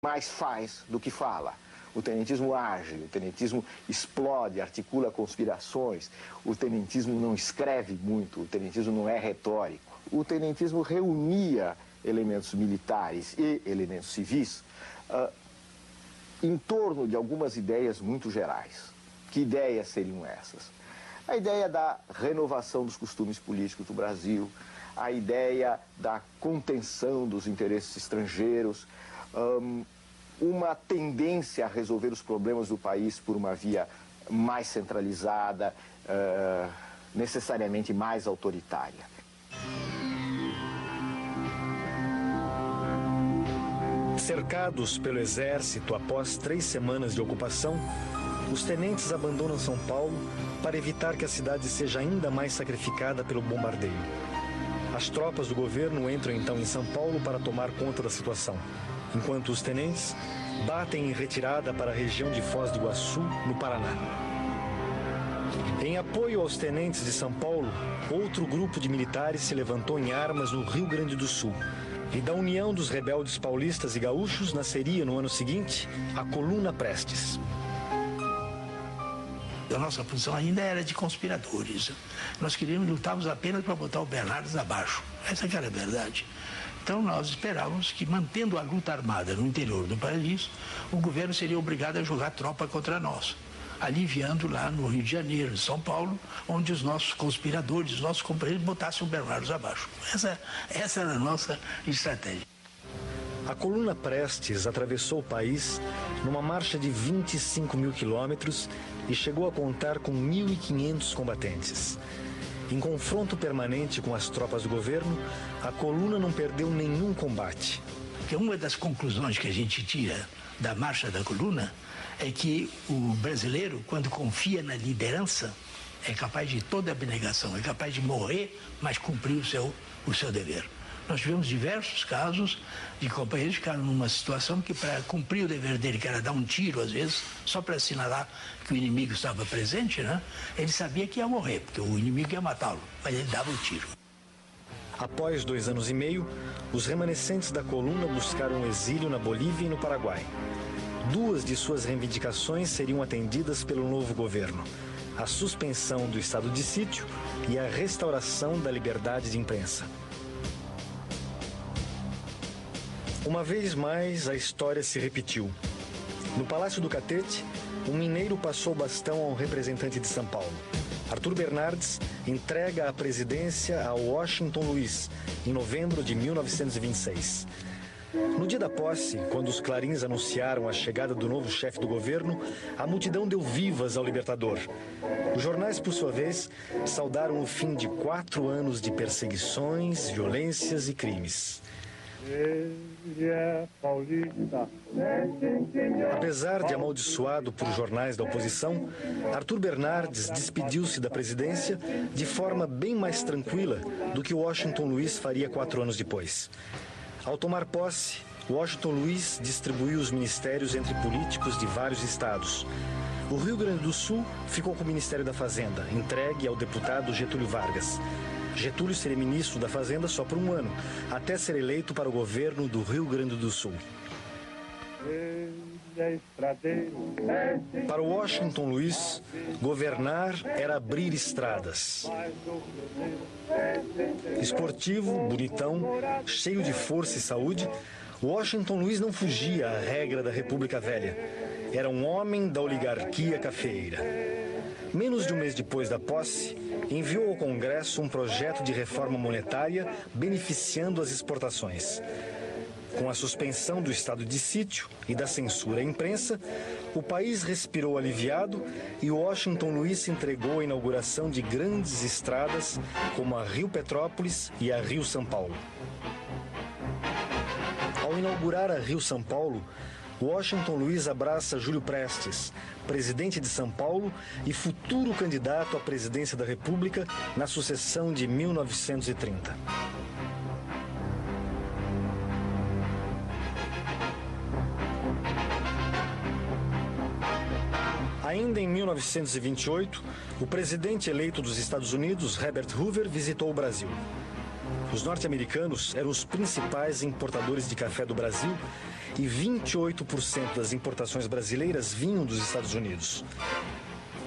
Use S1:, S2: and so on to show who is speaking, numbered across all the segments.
S1: mais faz do que fala. O tenentismo age, o tenentismo explode, articula conspirações, o tenentismo não escreve muito, o tenentismo não é retórico. O tenentismo reunia elementos militares e elementos civis em torno de algumas ideias muito gerais. Que ideias seriam essas? A ideia da renovação dos costumes políticos do Brasil, a ideia da contenção dos interesses estrangeiros, uma tendência a resolver os problemas do país por uma via mais centralizada, necessariamente mais autoritária.
S2: Cercados pelo exército após 3 semanas de ocupação, os tenentes abandonam São Paulo para evitar que a cidade seja ainda mais sacrificada pelo bombardeio. As tropas do governo entram então em São Paulo para tomar conta da situação, enquanto os tenentes batem em retirada para a região de Foz do Iguaçu, no Paraná. Em apoio aos tenentes de São Paulo, outro grupo de militares se levantou em armas no Rio Grande do Sul. E da união dos rebeldes paulistas e gaúchos nasceria no ano seguinte a Coluna Prestes.
S3: A nossa posição ainda era de conspiradores. Nós lutávamos apenas para botar o Bernardes abaixo. Essa que era a verdade. Então nós esperávamos que, mantendo a luta armada no interior do país, o governo seria obrigado a jogar tropa contra nós, aliviando lá no Rio de Janeiro, em São Paulo, onde os nossos conspiradores, os nossos companheiros botassem o Bernardes abaixo. Essa era a nossa estratégia.
S2: A Coluna Prestes atravessou o país numa marcha de 25 mil quilômetros e chegou a contar com 1.500 combatentes. Em confronto permanente com as tropas do governo, a coluna não perdeu nenhum combate.
S3: Porque uma das conclusões que a gente tira da marcha da coluna é que o brasileiro, quando confia na liderança, é capaz de toda abnegação, é capaz de morrer, mas cumprir o seu dever. Nós tivemos diversos casos de companheiros que ficaram numa situação que, para cumprir o dever dele, que era dar um tiro, às vezes, só para assinalar que o inimigo estava presente, né? Ele sabia que ia morrer, porque o inimigo ia matá-lo, mas ele dava o tiro.
S2: Após 2 anos e meio, os remanescentes da coluna buscaram um exílio na Bolívia e no Paraguai. 2 de suas reivindicações seriam atendidas pelo novo governo: a suspensão do estado de sítio e a restauração da liberdade de imprensa. Uma vez mais, a história se repetiu. No Palácio do Catete, um mineiro passou o bastão a um representante de São Paulo. Arthur Bernardes entrega a presidência a Washington Luiz, em novembro de 1926. No dia da posse, quando os clarins anunciaram a chegada do novo chefe do governo, a multidão deu vivas ao libertador. Os jornais, por sua vez, saudaram o fim de 4 anos de perseguições, violências e crimes. Apesar de amaldiçoado por jornais da oposição, Arthur Bernardes despediu-se da presidência de forma bem mais tranquila do que Washington Luiz faria 4 anos depois. Ao tomar posse, Washington Luiz distribuiu os ministérios entre políticos de vários estados. O Rio Grande do Sul ficou com o Ministério da Fazenda, entregue ao deputado Getúlio Vargas. Getúlio seria ministro da Fazenda só por 1 ano, até ser eleito para o governo do Rio Grande do Sul. Para Washington Luiz, governar era abrir estradas. Esportivo, bonitão, cheio de força e saúde, Washington Luiz não fugia à regra da República Velha. Era um homem da oligarquia cafeeira. Menos de 1 mês depois da posse, enviou ao Congresso um projeto de reforma monetária beneficiando as exportações. Com a suspensão do estado de sítio e da censura à imprensa, o país respirou aliviado e Washington Luiz se entregou à inauguração de grandes estradas como a Rio Petrópolis e a Rio São Paulo. Ao inaugurar a Rio São Paulo, Washington Luiz abraça Júlio Prestes, presidente de São Paulo e futuro candidato à presidência da República na sucessão de 1930. Ainda em 1928, o presidente eleito dos Estados Unidos, Herbert Hoover, visitou o Brasil. Os norte-americanos eram os principais importadores de café do Brasil e 28% das importações brasileiras vinham dos Estados Unidos.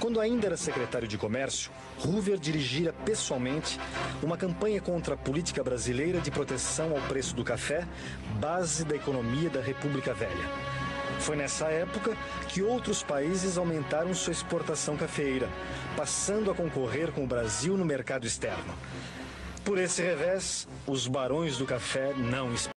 S2: Quando ainda era secretário de Comércio, Hoover dirigira pessoalmente uma campanha contra a política brasileira de proteção ao preço do café, base da economia da República Velha. Foi nessa época que outros países aumentaram sua exportação cafeeira, passando a concorrer com o Brasil no mercado externo. Por esse revés, os barões do café não